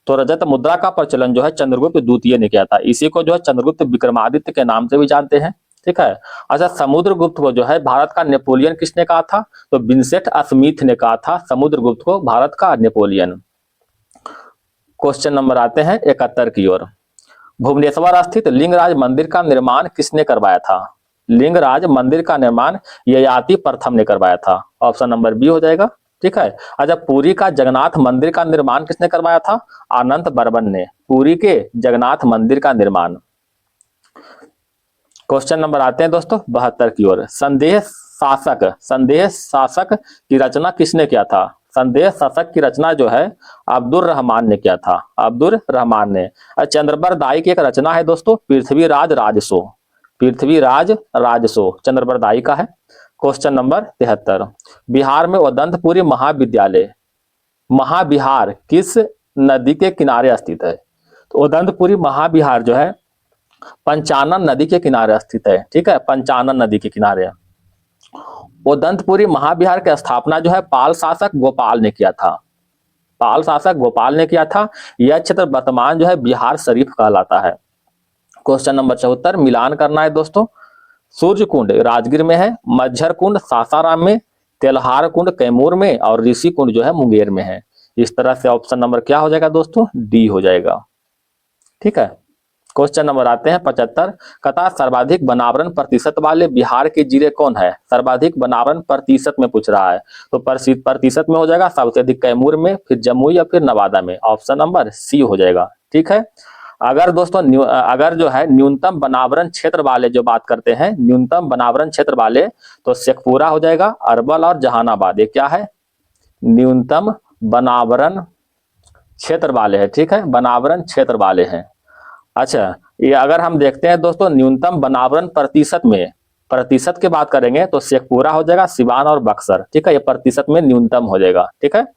तो रजत मुद्रा का प्रचलन जो है चंद्रगुप्त द्वितीय ने किया था। इसी को जो है चंद्रगुप्त विक्रमादित्य के नाम से भी जानते हैं। ठीक है, अच्छा, समुद्रगुप्त को जो है भारत का नेपोलियन किसने कहा था? तो विंसेंट स्मिथ ने कहा था समुद्रगुप्त को भारत का नेपोलियन। क्वेश्चन नंबर आते हैं 71 की ओर, भुवनेश्वर स्थित लिंगराज मंदिर का निर्माण किसने करवाया था? लिंगराज मंदिर का निर्माण ययाति प्रथम ने करवाया था, ऑप्शन नंबर बी हो जाएगा। ठीक है, अच्छा, पुरी का जगन्नाथ मंदिर का निर्माण किसने करवाया था? अनंत बर्मन ने, पुरी के जगन्नाथ मंदिर का निर्माण। क्वेश्चन नंबर आते हैं दोस्तों 72 की ओर, संदेह शासक की रचना किसने किया था? संदेह शासक की रचना जो है अब्दुल रहमान ने किया था, अब्दुल रहमान ने। चंद्रबरदाई की एक रचना है दोस्तों पृथ्वीराज राजसो, चंद्रबरदाई का है। क्वेश्चन नंबर 73, बिहार में उदंतपुरी महाविहार किस नदी के किनारे स्थित है? तो उदंतपुरी महाविहार जो है पंचानन नदी के किनारे स्थित है। ठीक है, पंचानन नदी के किनारे। उदंतपुरी महाविहार की स्थापना जो है पाल शासक गोपाल ने किया था, यह क्षेत्र वर्तमान जो है बिहार शरीफ कहलाता है। क्वेश्चन नंबर 74, मिलान करना है दोस्तों। सूर्य कुंड राजगीर में है, मज्झर कुंड सासाराम में, तेल्हार कुंड कैमूर में और ऋषि कुंड जो है मुंगेर में है। इस तरह से ऑप्शन नंबर क्या हो जाएगा दोस्तों? डी हो जाएगा। ठीक है, क्वेश्चन नंबर आते हैं 75। कथा सर्वाधिक वनावरण प्रतिशत वाले बिहार के जिले कौन है? सर्वाधिक वनावरण प्रतिशत में पूछ रहा है, तो प्रतिशत में हो जाएगा सबसे अधिक कैमूर में, फिर जमुई या फिर नवादा में। ऑप्शन नंबर सी हो जाएगा। ठीक है। अगर दोस्तों अगर जो है न्यूनतम वनावरण क्षेत्र वाले जो बात करते हैं, न्यूनतम वनावरण क्षेत्र वाले, तो शेखपुरा हो जाएगा, अरवल और जहानाबाद। ये क्या है? न्यूनतम वनावरण क्षेत्र वाले हैं। ठीक है, वनावरण क्षेत्र वाले हैं। अच्छा, ये अगर हम देखते हैं दोस्तों न्यूनतम वनावरण प्रतिशत में, प्रतिशत की बात करेंगे तो शेखपुरा हो जाएगा, सिवान और बक्सर। ठीक है, ये प्रतिशत में न्यूनतम हो जाएगा। ठीक है।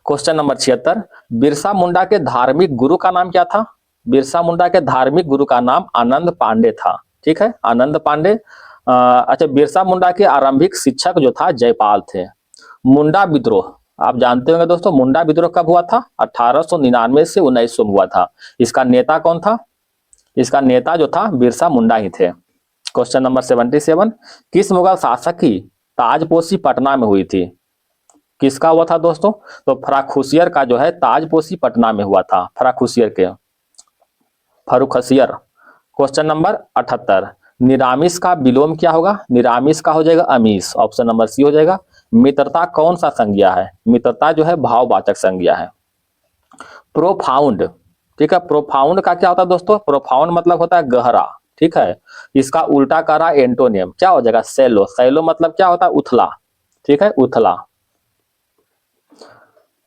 Question number 76। बिरसा मुंडा के धार्मिक गुरु का नाम क्या था? बिरसा मुंडा के धार्मिक गुरु का नाम आनंद पांडे था। ठीक है, आनंद पांडे। अच्छा, बिरसा मुंडा के आरंभिक शिक्षक जो था जयपाल थे। मुंडा विद्रोह आप जानते होंगे दोस्तों, मुंडा विद्रोह कब हुआ था? 1899 से 1900 में हुआ था। इसका नेता कौन था? इसका नेता जो था बिरसा मुंडा ही थे। Question number 77। किस मुगल शासक की ताजपोशी पटना में हुई थी? किसका हुआ था दोस्तों? तो फर्रुखसियर का जो है ताजपोशी पटना में हुआ था। फर्रुखसियर। Question number 78। निरामिस का विलोम क्या होगा? निरामिस का हो जाएगा अमीस। ऑप्शन नंबर सी हो जाएगा। मित्रता कौन सा संज्ञा है? मित्रता जो है भाववाचक संज्ञा है। प्रोफाउंड। ठीक है, प्रोफाउंड का क्या होता है दोस्तों? प्रोफाउंड मतलब होता है गहरा। ठीक है, इसका उल्टा करा एंटोनियम क्या हो जाएगा? सैलो। सैलो मतलब क्या होता है? उथला। ठीक है, उथला।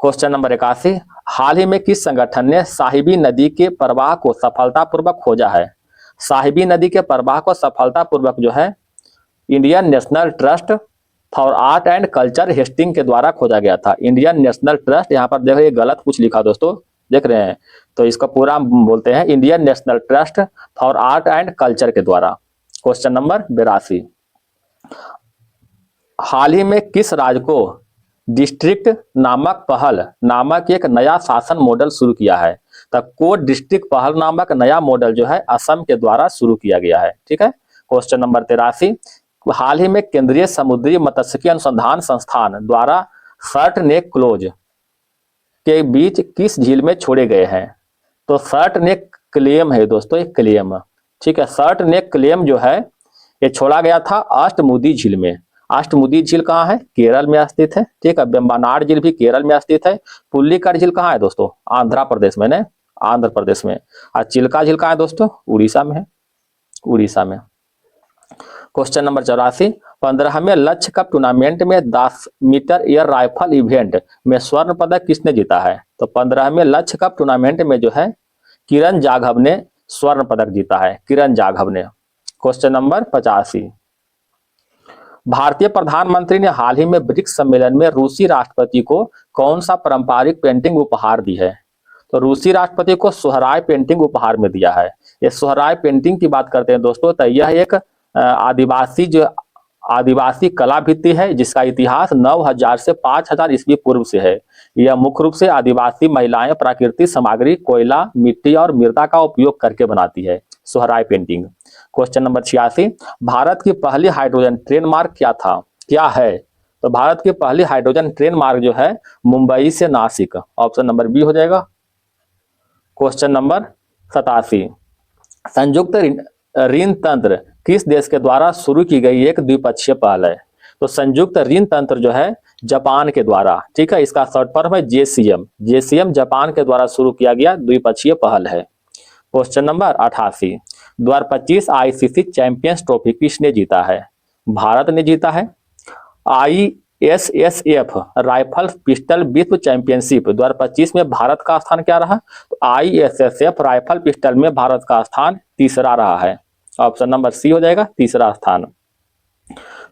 Question number 81। हाल ही में किस संगठन ने साहिबी नदी के प्रवाह को सफलतापूर्वक खोजा है? साहिबी नदी के प्रवाह को सफलतापूर्वक जो है Indian National Trust for Art and Culture हेस्टिंग के द्वारा खोजा गया था। इंडियन नेशनल ट्रस्ट, यहाँ पर देखो ये गलत कुछ लिखा दोस्तों, देख रहे हैं, तो इसका पूरा बोलते हैं Indian National Trust for Art and culture के द्वारा। Question number 82। हाल ही में किस राज्य को डिस्ट्रिक्ट नामक पहल नामक एक नया शासन मॉडल शुरू किया है? तब को डिस्ट्रिक्ट पहल नामक नया मॉडल जो है असम के द्वारा शुरू किया गया है। ठीक है। Question number 83। हाल ही में केंद्रीय समुद्री मत्स्यिकी अनुसंधान संस्थान द्वारा सर्ट नेक क्लोज के बीच किस झील में छोड़े गए हैं? तो सर्ट नेक क्लेम है दोस्तों, एक क्लेम। ठीक है, सर्ट नेक क्लेम जो है ये छोड़ा गया था अष्टमुदी झील में। अष्टमुदी झील कहाँ है? केरल में स्थित है। ठीक है, बेम्बानाड झील भी केरल में स्थित है। पुल्लिकट झील कहाँ है दोस्तों? आंध्र प्रदेश में, आंध्र प्रदेश में। और चिल्का झील कहाँ है दोस्तों? उड़ीसा में है, उड़ीसा में। Question number 84। 15वें लक्ष्य कप टूर्नामेंट में 10 मीटर एयर राइफल इवेंट में स्वर्ण पदक किसने जीता है? तो 15वें लक्ष्य कप टूर्नामेंट में जो है किरण जाघव ने स्वर्ण पदक जीता है, किरण जाघव ने। Question number 85। भारतीय प्रधानमंत्री ने हाल ही में ब्रिक्स सम्मेलन में रूसी राष्ट्रपति को कौन सा पारंपरिक पेंटिंग उपहार दी है? तो रूसी राष्ट्रपति को सोहराय पेंटिंग उपहार में दिया है। ये सोहराय पेंटिंग की बात करते हैं दोस्तों, तो यह एक आदिवासी कला भित्ति है जिसका इतिहास 9000 से 5000 ईस्वी पूर्व से है। यह मुख्य रूप से आदिवासी महिलाएं प्राकृतिक सामग्री कोयला, मिट्टी और मृदा का उपयोग करके बनाती है Sohrai painting. Question number 86। Bharat की पहली हाइड्रोजन ट्रेन मार्ग क्या है? तो भारत की पहली हाइड्रोजन ट्रेन मार्ग जो है मुंबई से नासिक। ऑप्शन नंबर बी हो जाएगा। Question number 87। संयुक्त ऋण तंत्र किस देश के द्वारा शुरू की गई एक द्विपक्षीय पहल है? तो संयुक्त ऋण तंत्र जो है जापान के द्वारा। ठीक है, इसका शॉर्ट फॉर्म है जेसीएम। जेसीएम जापान के द्वारा शुरू किया गया द्विपक्षीय पहल है। Question number 88। 2025 ICC champions trophy किसने जीता है? भारत ने जीता है। आईएसएसएफ राइफल पिस्टल विश्व चैंपियनशिप 2025 में भारत का स्थान क्या रहा? तो आईएसएसएफ राइफल पिस्टल में भारत का स्थान तीसरा रहा है। ऑप्शन नंबर सी हो जाएगा, तीसरा स्थान।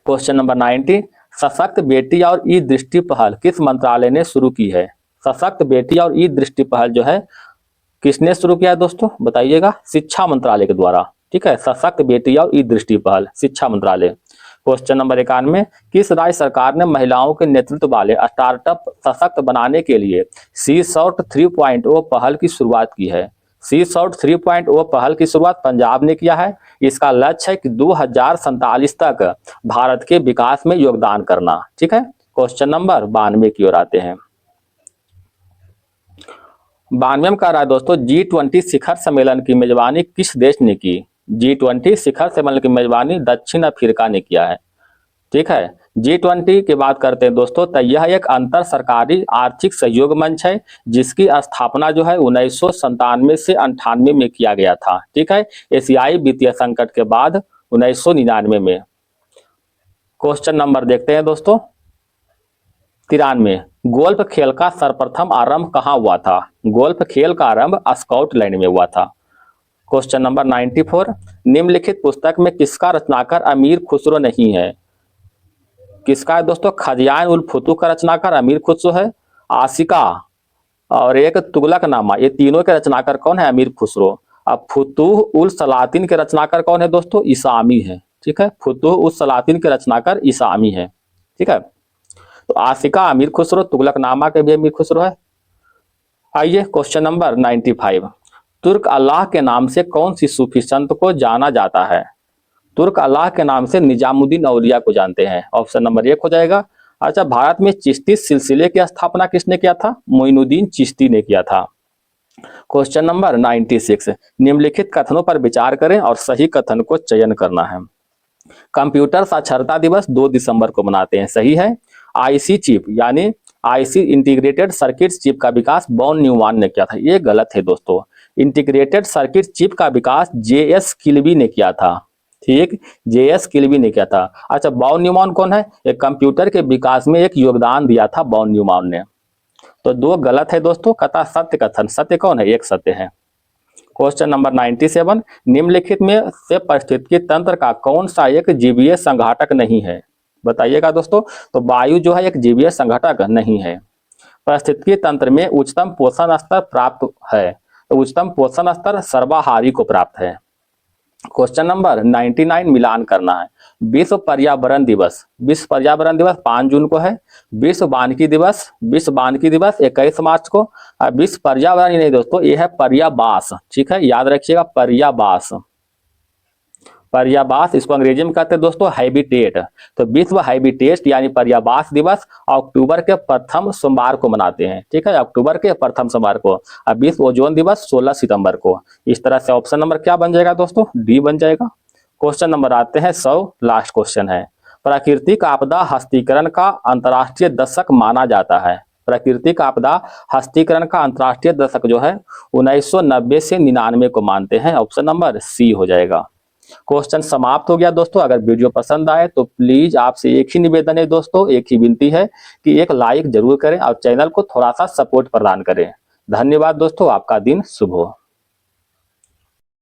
Question number 90। सशक्त बेटी और ई दृष्टि पहल किस मंत्रालय ने शुरू की है? सशक्त बेटी और ई दृष्टि पहल जो है किसने शुरू किया है दोस्तों? बताइएगा। शिक्षा मंत्रालय के द्वारा। ठीक है, सशक्त बेटी और ई दृष्टि पहल, शिक्षा मंत्रालय। Question number 91। किस राज्य सरकार ने महिलाओं के नेतृत्व वाले स्टार्टअप सशक्त बनाने के लिए सी शॉर्ट 3.0 पहल की शुरुआत की है? सी शॉर्ट 3.0 पहल की शुरुआत पंजाब ने किया है। इसका लक्ष्य है कि 2047 तक भारत के विकास में योगदान करना। ठीक है, क्वेश्चन नंबर 92 की ओर आते हैं। 92 कह रहा है दोस्तों, G20 शिखर सम्मेलन की मेजबानी किस देश ने की? G20 शिखर सम्मेलन की मेजबानी दक्षिण अफ्रीका ने किया है। ठीक है। G20 की बात करते हैं दोस्तों, तो यह एक अंतर सरकारी आर्थिक सहयोग मंच है जिसकी स्थापना जो है 1997 से 98 में किया गया था। ठीक है। एशियाई वित्तीय संकट के बाद 1999 में। क्वेश्चन नंबर देखते हैं दोस्तों 93, गोल्फ खेल का सर्वप्रथम आरंभ कहाँ हुआ था? गोल्फ खेल का आरंभ स्कॉटलैंड में हुआ था। क्वेश्चन नंबर 94, निम्नलिखित पुस्तक में किसका रचनाकार अमीर खुसरो नहीं है? किसका है दोस्तों? खजियान उल फुतूह का रचनाकार अमीर खुसरो है, आशिका और एक तुगलकनामा, ये तीनों के रचनाकार कौन है? अमीर खुसरो। अब फुतूह उल सलातिन के रचनाकार कौन है दोस्तों? इसामी है। ठीक है। फुतूह उल सलातिन के रचनाकार इसामी है। ठीक है। तो आशिका अमीर खुसरो, तुगलकनामा के भी अमीर खुसरो है। आइए क्वेश्चन नंबर 95, तुर्क अल्लाह के नाम से कौन सी सूफी संत को जाना जाता है? तुर्क अल्लाह के नाम से निजामुद्दीन औलिया को जानते हैं। ऑप्शन नंबर 1 हो जाएगा। अच्छा, भारत में चिश्ती सिलसिले की स्थापना किसने किया था? मोइनुद्दीन चिश्ती ने किया था। क्वेश्चन नंबर 96, निम्नलिखित कथनों पर विचार करें और सही कथन को चयन करना है। कंप्यूटर साक्षरता दिवस 2 दिसंबर को मनाते हैं, सही है। आईसी चिप यानी आईसी इंटीग्रेटेड सर्किट चिप का विकास बॉन न्यूमान ने किया था, ये गलत है दोस्तों। इंटीग्रेटेड सर्किट चिप का विकास जेएस किल्बी ने किया था। ठीक, जेएस किल्बी ने किया था। अच्छा, बॉन न्यूमान कौन है? एक कंप्यूटर के विकास में एक योगदान दिया था बॉन न्यूमान ने। तो 2 गलत है दोस्तों। कथा सत्य कथन, सत्य कौन है? एक सत्य है। क्वेश्चन नंबर 97, निम्नलिखित में से पारिस्थितिकी तंत्र का कौन सा एक जीवीय संघाटक नहीं है? बताइएगा दोस्तों। तो वायु जो है एक जीवीय संघाटक नहीं है। पारिस्थितिकी तंत्र में उच्चतम पोषण स्तर प्राप्त है, तो उच्चतम पोषण स्तर सर्वाहारी को प्राप्त है। क्वेश्चन नंबर 99, मिलान करना है। विश्व पर्यावरण दिवस, विश्व पर्यावरण दिवस 5 जून को है। विश्व वानिकी दिवस, विश्व वानिकी दिवस 21 मार्च को। विश्व पर्यावरण ही नहीं दोस्तों, ये है पर्यावास। ठीक है, याद रखिएगा पर्यावास। पर्यावास इसको अंग्रेजी में कहते हैं दोस्तों हैबिटेट। तो विश्व हैबिटेट यानी पर्यावास दिवस अक्टूबर के प्रथम सोमवार को मनाते हैं। ठीक है, अक्टूबर के प्रथम सोमवार को। अब विश्व ओजोन दिवस 16 सितंबर को। इस तरह से ऑप्शन नंबर क्या बन जाएगा दोस्तों? डी बन जाएगा। क्वेश्चन नंबर आते हैं 100, लास्ट क्वेश्चन है। प्राकृतिक आपदा हस्तीकरण का अंतर्राष्ट्रीय दशक माना जाता है। प्राकृतिक आपदा हस्तीकरण का अंतर्राष्ट्रीय दशक जो है 1990 से 99 को मानते हैं। ऑप्शन नंबर सी हो जाएगा। क्वेश्चन समाप्त हो गया दोस्तों। अगर वीडियो पसंद आए तो प्लीज आपसे एक ही निवेदन है दोस्तों, एक ही विनती है कि एक लाइक जरूर करें और चैनल को थोड़ा सा सपोर्ट प्रदान करें। धन्यवाद दोस्तों, आपका दिन शुभ हो।